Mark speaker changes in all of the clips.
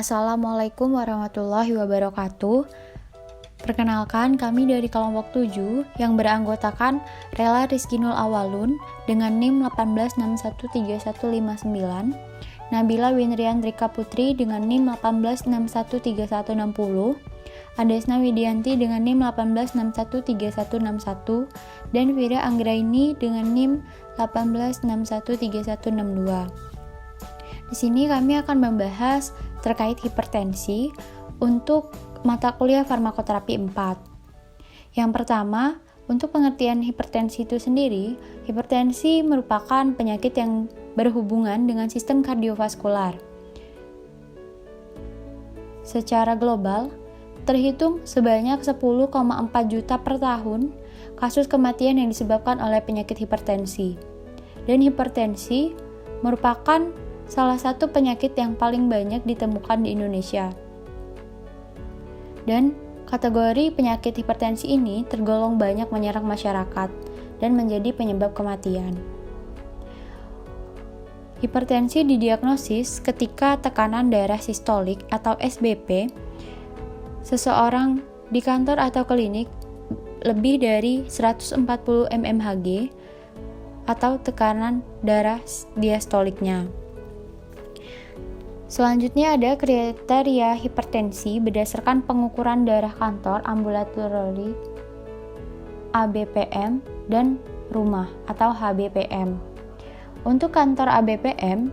Speaker 1: Assalamualaikum warahmatullahi wabarakatuh. Perkenalkan, kami dari kelompok 7 yang beranggotakan Rela Rizkinul Awalun dengan NIM 18613159, Nabila Winriandrika Putri dengan NIM 18613160, Adesna Widianti dengan NIM 18613161, dan Vira Anggraini dengan NIM 18613162. Di sini kami akan membahas terkait hipertensi untuk mata kuliah farmakoterapi 4. Yang pertama, untuk pengertian hipertensi itu sendiri, hipertensi merupakan penyakit yang berhubungan dengan sistem kardiovaskular. Secara global, terhitung sebanyak 10,4 juta per tahun kasus kematian yang disebabkan oleh penyakit hipertensi. Dan hipertensi merupakan salah satu penyakit yang paling banyak ditemukan di Indonesia. Dan kategori penyakit hipertensi ini tergolong banyak menyerang masyarakat dan menjadi penyebab kematian. Hipertensi didiagnosis ketika tekanan darah sistolik atau SBP seseorang di kantor atau klinik lebih dari 140 mmHg atau tekanan darah diastoliknya. Selanjutnya ada kriteria hipertensi berdasarkan pengukuran darah kantor ambulatori ABPM dan rumah atau HBPM. Untuk kantor ABPM,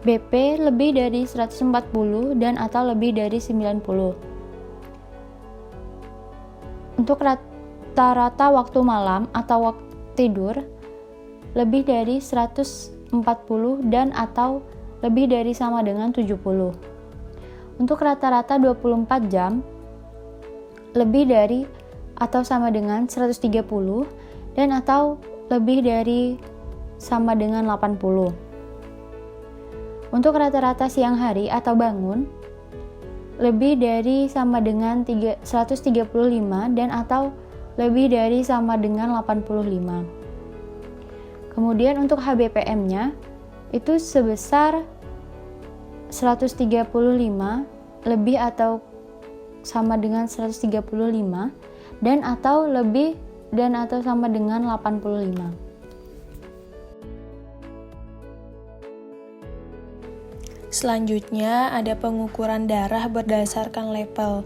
Speaker 1: BP lebih dari 140 dan atau lebih dari 90. Untuk rata-rata waktu malam atau waktu tidur lebih dari 140 dan atau lebih dari sama dengan 70. Untuk rata-rata 24 jam, lebih dari atau sama dengan 130 dan atau lebih dari sama dengan 80. Untuk rata-rata siang hari atau bangun, lebih dari sama dengan 135 dan atau lebih dari sama dengan 85. Kemudian untuk HBPM-nya itu sebesar 135 lebih atau sama dengan 135 dan atau lebih dan atau sama dengan 85.
Speaker 2: Selanjutnya ada pengukuran darah berdasarkan level.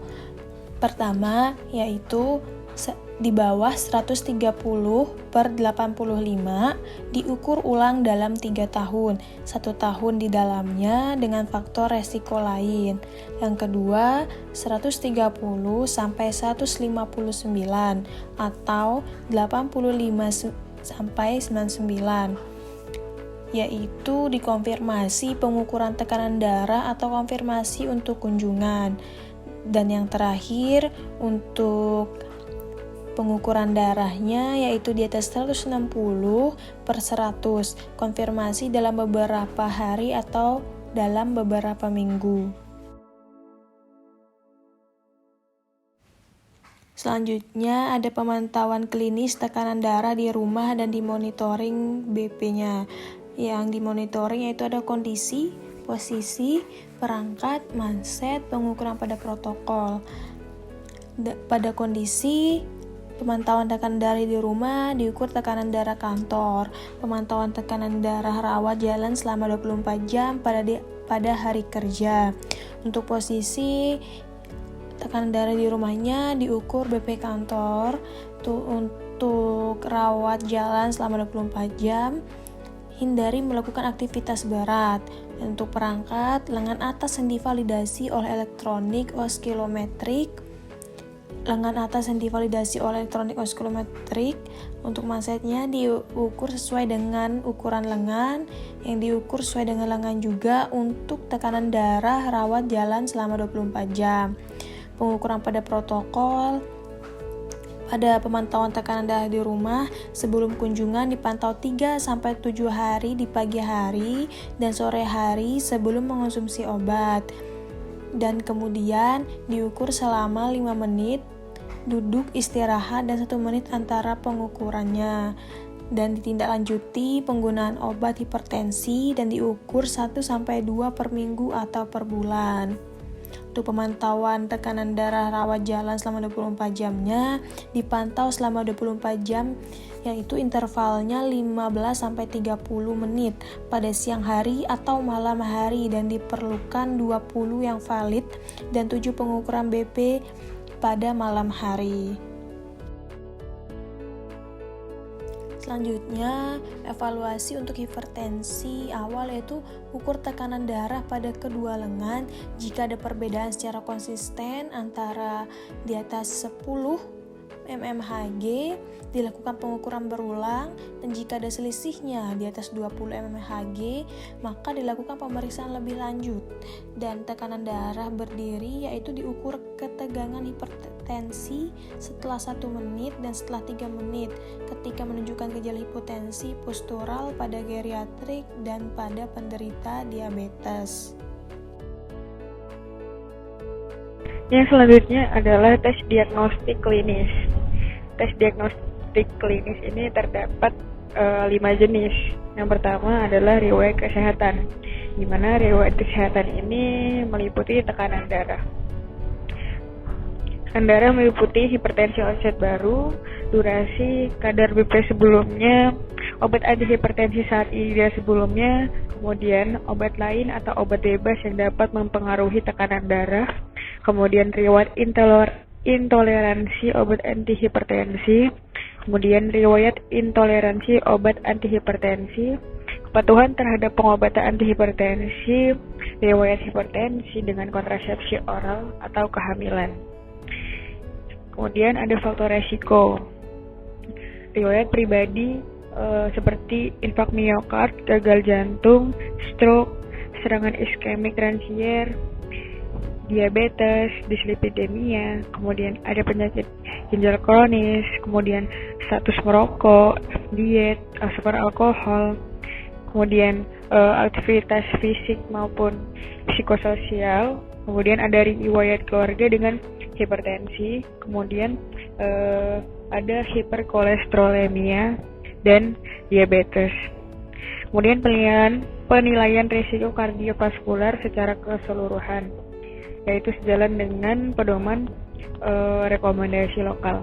Speaker 2: Pertama yaitu di bawah 130/85 diukur ulang dalam 3 tahun, 1 tahun di dalamnya dengan faktor resiko lain. Yang kedua 130-159 atau 85-99, yaitu dikonfirmasi pengukuran tekanan darah atau konfirmasi untuk kunjungan. Dan yang terakhir untuk pengukuran darahnya yaitu di atas 160/100, konfirmasi dalam beberapa hari atau dalam beberapa minggu. Selanjutnya ada pemantauan klinis tekanan darah di rumah dan dimonitoring BP-nya. Yang dimonitoring yaitu ada kondisi, posisi, perangkat, manset, pengukuran pada protokol. Pada kondisi pemantauan tekanan darah di rumah, diukur tekanan darah kantor. Pemantauan tekanan darah rawat jalan selama 24 jam pada hari kerja. Untuk posisi tekanan darah di rumahnya diukur BP kantor. Untuk rawat jalan selama 24 jam, hindari melakukan aktivitas berat. Untuk perangkat, lengan atas yang divalidasi oleh elektronik oskilometrik. Lengan atas yang divalidasi oleh elektronik oskilometrik. Untuk mansetnya diukur sesuai dengan ukuran lengan, yang diukur sesuai dengan lengan juga. Untuk tekanan darah rawat jalan selama 24 jam. Pengukuran pada protokol. Pada pemantauan tekanan darah di rumah, sebelum kunjungan dipantau 3-7 hari di pagi hari dan sore hari sebelum mengonsumsi obat. Dan kemudian diukur selama 5 menit, duduk istirahat dan 1 menit antara pengukurannya. dan ditindaklanjuti penggunaan obat hipertensi dan diukur 1-2 per minggu atau per bulan. Untuk pemantauan tekanan darah rawat jalan selama 24 jamnya dipantau selama 24 jam, yaitu intervalnya 15-30 menit pada siang hari atau malam hari, dan diperlukan 20 yang valid dan 7 pengukuran BP pada malam hari. Selanjutnya, evaluasi untuk hipertensi awal yaitu ukur tekanan darah pada kedua lengan. Jika ada perbedaan secara konsisten antara di atas 10 mmHg, dilakukan pengukuran berulang, dan jika ada selisihnya di atas 20 mmHg, maka dilakukan pemeriksaan lebih lanjut. Dan tekanan darah berdiri yaitu diukur ketegangan hipertensi setelah 1 menit dan setelah 3 menit ketika menunjukkan gejala hipotensi postural pada geriatrik dan pada penderita diabetes.
Speaker 3: Yang selanjutnya adalah tes diagnostik klinis. Tes diagnostik klinis ini terdapat 5 jenis. Yang pertama adalah riwayat kesehatan, di mana riwayat kesehatan ini meliputi tekanan darah. Tekanan darah meliputi hipertensi onset baru, durasi, kadar BP sebelumnya, obat antihipertensi saat ini dan sebelumnya, kemudian obat lain atau obat bebas yang dapat mempengaruhi tekanan darah, kemudian riwayat intoleransi obat antihipertensi, kemudian riwayat intoleransi obat antihipertensi, kepatuhan terhadap pengobatan antihipertensi, riwayat hipertensi dengan kontrasepsi oral atau kehamilan. Kemudian ada faktor resiko, riwayat pribadi seperti infark miokard, gagal jantung, stroke, serangan iskemik transier, diabetes, dislipidemia, kemudian ada penyakit ginjal kronis, kemudian status merokok, diet, asupan alkohol, kemudian aktivitas fisik maupun psikososial, kemudian ada riwayat keluarga dengan hipertensi, kemudian ada hiperkolesterolemia dan diabetes. Kemudian penilaian risiko kardiovaskular secara keseluruhan, yaitu sejalan dengan pedoman rekomendasi lokal.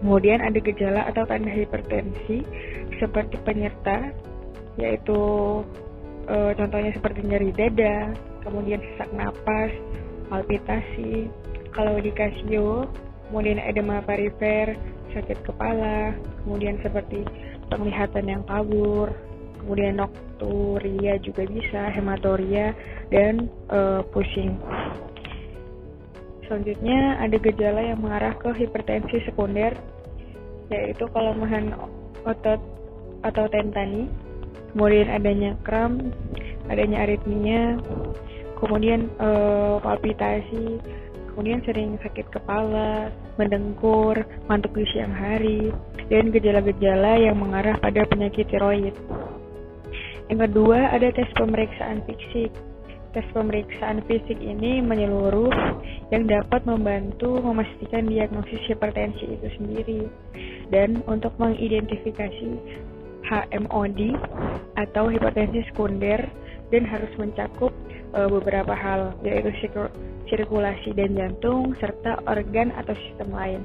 Speaker 3: Kemudian ada gejala atau tanda hipertensi seperti penyerta, yaitu contohnya seperti nyeri dada, kemudian sesak napas, palpitasi, claudicatio, kemudian edema perifer, sakit kepala, kemudian seperti penglihatan yang kabur, kemudian nokturia juga bisa, hematoria, dan pusing. Selanjutnya ada gejala yang mengarah ke hipertensi sekunder, yaitu kelemahan otot atau tentani, kemudian adanya kram, adanya aritmia, kemudian palpitasi, kemudian sering sakit kepala, mendengkur, ngantuk di siang hari, dan gejala-gejala yang mengarah pada penyakit tiroid. Yang kedua ada tes pemeriksaan fisik. Tes pemeriksaan fisik ini menyeluruh yang dapat membantu memastikan diagnosis hipertensi itu sendiri, dan untuk mengidentifikasi HMOD atau hipertensi sekunder, dan harus mencakup beberapa hal, yaitu sirkulasi dan jantung serta organ atau sistem lain.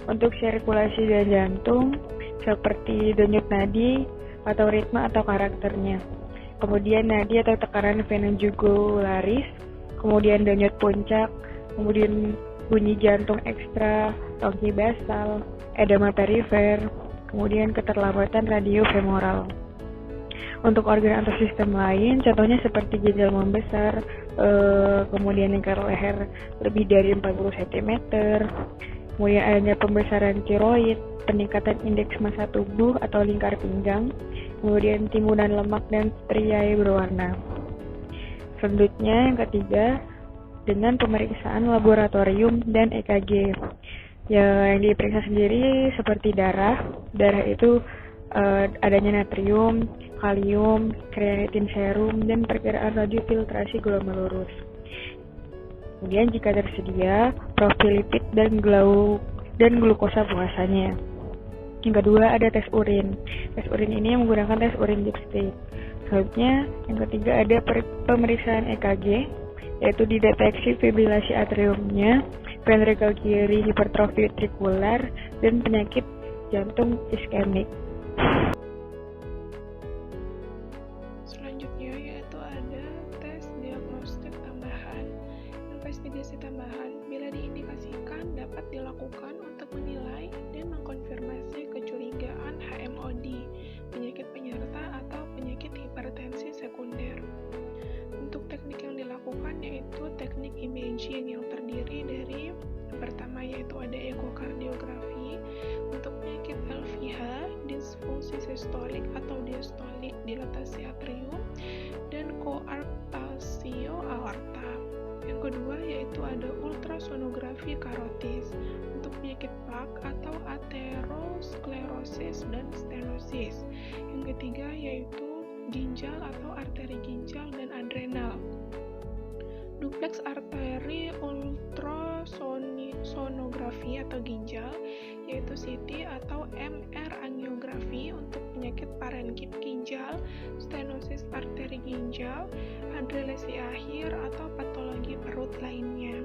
Speaker 3: Untuk sirkulasi dan jantung seperti denyut nadi atau ritme atau karakternya, kemudian nadi atau tekanan vena jugularis, kemudian denyut puncak, kemudian bunyi jantung ekstra, tongki basal, edema perifer, kemudian keterlambatan radiofemoral. Untuk organ atau sistem lain, contohnya seperti ginjal membesar, kemudian lingkar leher lebih dari 40 cm, kemudian adanya pembesaran tiroid, peningkatan indeks massa tubuh atau lingkar pinggang, kemudian timbunan lemak dan striae berwarna. Selanjutnya yang ketiga, dengan pemeriksaan laboratorium dan EKG. Yang diperiksa sendiri seperti darah itu adanya natrium, kalium, kreatin serum, dan perkiraan laju filtrasi glomerulus. Kemudian jika tersedia, profil lipid dan glukosa puasanya. Yang kedua ada tes urin. Tes urin ini menggunakan tes urin dipstick. Selanjutnya, yang ketiga ada pemeriksaan EKG, yaitu dideteksi fibrilasi atriumnya, ventrikel kiri hipertrofi ventrikular, dan penyakit jantung iskemik.
Speaker 2: Selanjutnya yaitu ada tes diagnostik tambahan. Investigasi tambahan bila diindikasikan dapat dilakukan untuk menilai dan mengkonfirmasi kecurigaan HMOD, penyakit penyerta atau penyakit hipertensi sekunder. Untuk teknik yang dilakukan yaitu teknik imaging yang terdiri dari yang pertama yaitu ada ekokardiografi untuk penyakit LVH, disfungsi sistolik atau diastolik dilatasi atrium, dan koarktasio aorta. Yang kedua yaitu ada ultrasonografi karotis untuk penyakit plak atau aterosklerosis dan stenosis. Yang ketiga yaitu ginjal atau arteri ginjal dan adrenal. Duplex arteri ultrasonografi atau ginjal yaitu CT atau MR angiografi untuk penyakit parenkip ginjal, stenosis arteri ginjal, adrenalesi akhir atau patologi perut lainnya.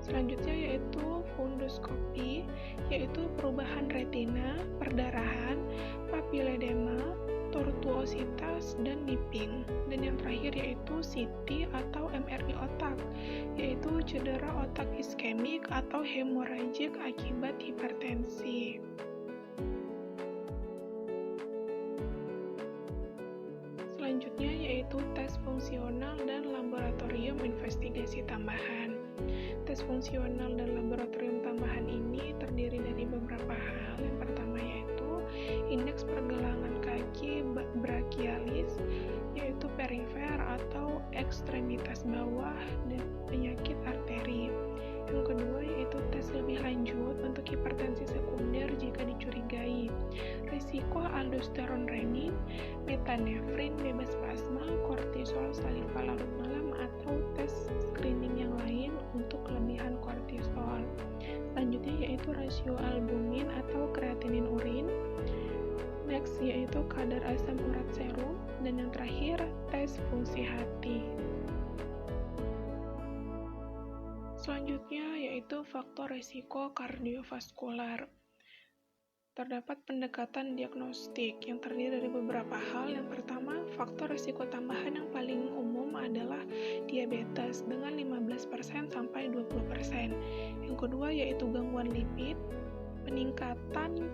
Speaker 2: Selanjutnya yaitu fundoskopi, yaitu perubahan retina, perdarahan, papiledema, tortuositas, dan nipping. Dan yang terakhir yaitu CT atau MRI otak, yaitu cedera otak iskemik atau hemoragik akibat hipertensi. Selanjutnya yaitu tes fungsional dan laboratorium investigasi tambahan. Tes fungsional dan laboratorium tambahan ini terdiri dari beberapa hal. Yang pertama yaitu indeks pergelangan kaki brachialis, yaitu perifer atau ekstremitas bawah dan penyakit arteri. Yang kedua yaitu tes lebih lanjut untuk hipertensi sekunder jika dicurigai, risiko aldosteron renin, metanefrin bebas plasma, kortisol saliva larut malam, atau tes screening yang lain untuk kelebihan kortisol. Selanjutnya yaitu rasio albumin atau kreatinin urin. Next yaitu kadar asam urat serum, dan yang terakhir tes fungsi hati. Selanjutnya yaitu faktor risiko kardiovaskular. Terdapat pendekatan diagnostik yang terdiri dari beberapa hal. Yang pertama, faktor risiko tambahan yang paling umum adalah diabetes dengan 15% sampai 20%. Yang kedua yaitu gangguan lipid, peningkatan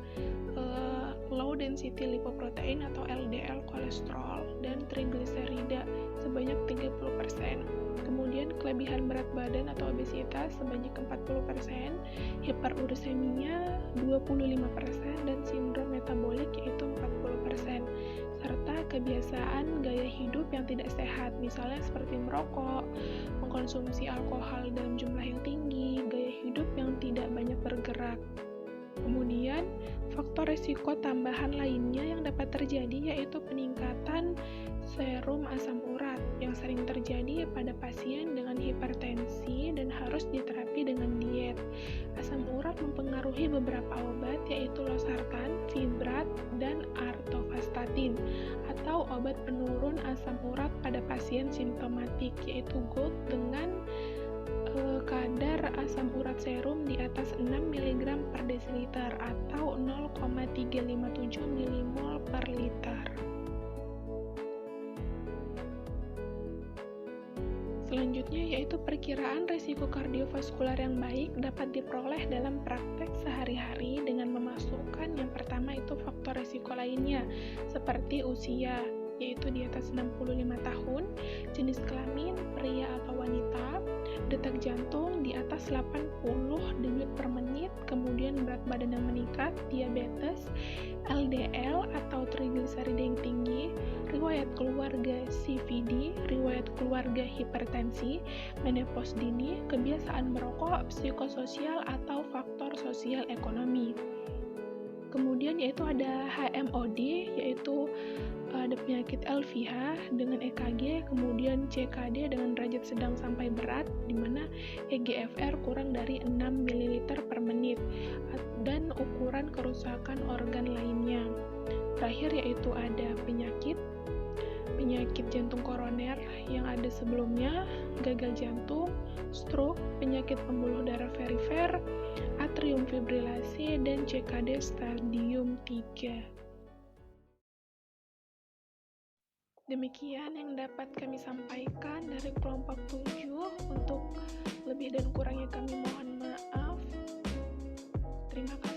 Speaker 2: low density lipoprotein atau LDL kolesterol, dan trigliserida sebanyak 30%. Kemudian kelebihan berat badan atau obesitas sebanyak 40%, hiperursemia 25%, dan sindrom metabolik yaitu 40%, serta kebiasaan gaya hidup yang tidak sehat, misalnya seperti merokok, mengkonsumsi alkohol dalam jumlah yang tinggi, gaya hidup yang tidak banyak bergerak. Kemudian, faktor risiko tambahan lainnya yang dapat terjadi yaitu peningkatan serum asam urat yang sering terjadi pada pasien dengan hipertensi dan harus diterapi dengan diet. Asam urat mempengaruhi beberapa obat yaitu losartan, fibrat, dan artovastatin atau obat penurun asam urat pada pasien simptomatik yaitu GOLD dengan kadar asam urat serum di atas 6 mg per desiliter atau 0,357 mmol per liter. Selanjutnya yaitu perkiraan risiko kardiovaskular yang baik dapat diperoleh dalam praktek sehari-hari dengan memasukkan yang pertama itu faktor risiko lainnya seperti usia, yaitu di atas 65 tahun, jenis kelamin, pria atau wanita, detak jantung di atas 80 denyut per menit, kemudian berat badan yang meningkat, diabetes, LDL atau trigliserida yang tinggi, riwayat keluarga CVD, riwayat keluarga hipertensi, menopause dini, kebiasaan merokok, psikososial atau faktor sosial ekonomi.
Speaker 4: Kemudian yaitu ada HMOD, yaitu ada penyakit LVH dengan EKG, kemudian CKD dengan derajat sedang sampai berat, di mana EGFR kurang dari 6 ml per menit, dan ukuran kerusakan organ lainnya. Terakhir yaitu ada penyakit jantung koroner yang ada sebelumnya, gagal jantung, stroke, penyakit pembuluh darah perifer, atrium fibrilasi, dan CKD stadium 3. Demikian yang dapat kami sampaikan dari kelompok 7. Untuk lebih dan kurangnya kami mohon maaf. Terima kasih.